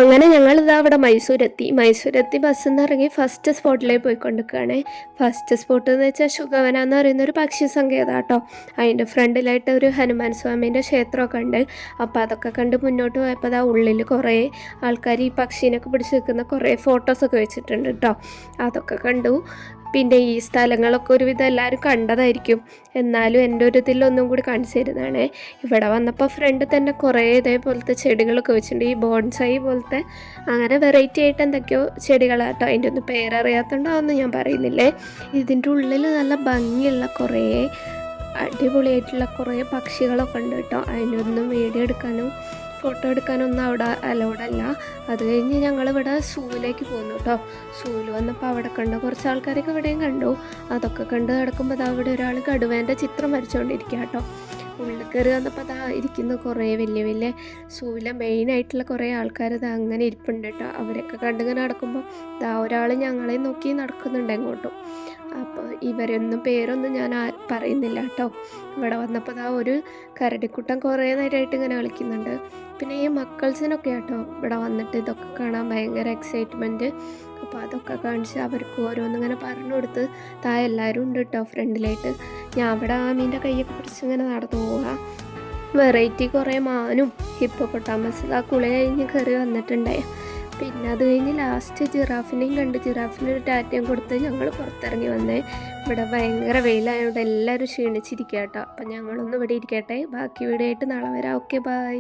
അങ്ങനെ ഞങ്ങളിതാ അവിടെ മൈസൂരെത്തി ബസ്സിൽ നിന്ന് ഇറങ്ങി ഫസ്റ്റ് സ്പോട്ടിലേക്ക് പോയിക്കൊണ്ടിരിക്കുകയാണ്. ഫസ്റ്റ് സ്പോട്ട് എന്ന് വെച്ചാൽ ശുഗവന എന്ന് പറയുന്ന ഒരു പക്ഷി സങ്കേതം കേട്ടോ. അതിൻ്റെ ഫ്രണ്ടിലായിട്ട് ഒരു ഹനുമാൻ സ്വാമീൻ്റെ ക്ഷേത്രമൊക്കെ ഉണ്ട്. അപ്പോൾ അതൊക്കെ കണ്ട് മുന്നോട്ട് പോയപ്പോൾ അതാ ഉള്ളിൽ കുറേ ആൾക്കാർ ഈ പക്ഷീനൊക്കെ പിടിച്ച് നിൽക്കുന്ന കുറേ ഫോട്ടോസൊക്കെ വെച്ചിട്ടുണ്ട് കേട്ടോ. അതൊക്കെ കണ്ടു. പിന്നെ ഈ സ്ഥലങ്ങളൊക്കെ ഒരുവിധം എല്ലാവരും കണ്ടതായിരിക്കും, എന്നാലും എൻ്റെ ഒരു ഇതിലൊന്നും കൂടി കാണിച്ചു തരുന്നതാണ്. ഇവിടെ വന്നപ്പോൾ ഫ്രണ്ട് തന്നെ കുറേ ഇതേപോലത്തെ ചെടികളൊക്കെ വെച്ചിട്ടുണ്ട്, ഈ ബോൺസൈ പോലത്തെ. അങ്ങനെ വെറൈറ്റി ആയിട്ട് എന്തൊക്കെയോ ചെടികളാട്ടോ. അതിൻ്റെ ഒന്നും പേരറിയാത്തതുകൊണ്ടാണെന്ന് ഞാൻ പറയുന്നില്ലേ. ഇതിൻ്റെ ഉള്ളിൽ നല്ല ഭംഗിയുള്ള കുറേ അടിപൊളിയായിട്ടുള്ള കുറേ പക്ഷികളൊക്കെ ഉണ്ട് കേട്ടോ. അതിനൊന്നും വീഡിയോ എടുക്കാനും ഫോട്ടോ എടുക്കാനൊന്നും അവിടെ അലൗഡല്ല. അത് കഴിഞ്ഞ് ഞങ്ങളിവിടെ സൂവിലേക്ക് പോന്നു കേട്ടോ. സൂവിൽ വന്നപ്പോൾ അവിടെ കണ്ട കുറച്ച് ആൾക്കാരൊക്കെ ഇവിടെയും കണ്ടു. അതൊക്കെ കണ്ട് കിടക്കുമ്പോൾ അവിടെ ഒരാൾ കടുവേൻ്റെ ചിത്രം വരച്ചുകൊണ്ടിരിക്കുക കേട്ടോ. ഉള്ളിൽ കയറി വന്നപ്പോൾ അതാ ഇരിക്കുന്ന കുറേ വലിയ വലിയ സൂവിലെ മെയിനായിട്ടുള്ള കുറേ ആൾക്കാർ ഇത് അങ്ങനെ ഇരിപ്പുണ്ട് കേട്ടോ. അവരൊക്കെ കണ്ടിങ്ങനെ നടക്കുമ്പോൾ ഇതാ ഒരാൾ ഞങ്ങളെ നോക്കി നടക്കുന്നുണ്ട് എങ്ങോട്ടും. അപ്പോൾ ഇവരൊന്നും പേരൊന്നും ഞാൻ പറയുന്നില്ല കേട്ടോ. ഇവിടെ വന്നപ്പോൾ ഇതാ ഒരു കരടിക്കുട്ടൻ കുറേ നേരമായിട്ട് ഇങ്ങനെ കളിക്കുന്നുണ്ട്. പിന്നെ ഈ മക്കൾസിനൊക്കെ കേട്ടോ ഇവിടെ വന്നിട്ട് ഇതൊക്കെ കാണാൻ ഭയങ്കര എക്സൈറ്റ്മെൻറ്റ്. അപ്പോൾ അതൊക്കെ കാണിച്ച് അവർക്ക് ഓരോന്നിങ്ങനെ പറഞ്ഞു കൊടുത്ത് എല്ലാവരും ഉണ്ട് കേട്ടോ ഫ്രണ്ടിലായിട്ട്. ഞാൻ അവിടെ ആമീൻ്റെ കൈയൊക്കെ പിടിച്ച് ഇങ്ങനെ നടന്നു പോവുക. വെറൈറ്റി കുറേ മാനും ഹിപ്പോപ്പൊട്ടാമസ് ആ കുളി കഴിഞ്ഞ് കയറി വന്നിട്ടുണ്ടായി. പിന്നെ അത് കഴിഞ്ഞ് ലാസ്റ്റ് ജിറാഫിനെയും കണ്ട് ജിറാഫിനൊരു ടാറ്റയും കൊടുത്ത് ഞങ്ങൾ പുറത്തിറങ്ങി വന്നേ. ഇവിടെ ഭയങ്കര വെയിലായതുകൊണ്ട് എല്ലാവരും ക്ഷീണിച്ചിരിക്കുക കേട്ടോ. അപ്പം ഞങ്ങളൊന്ന് ഇവിടെ ഇരിക്കട്ടെ, ബാക്കി വീഡിയോ ആയിട്ട് നാളെ വരാം. Okay, by.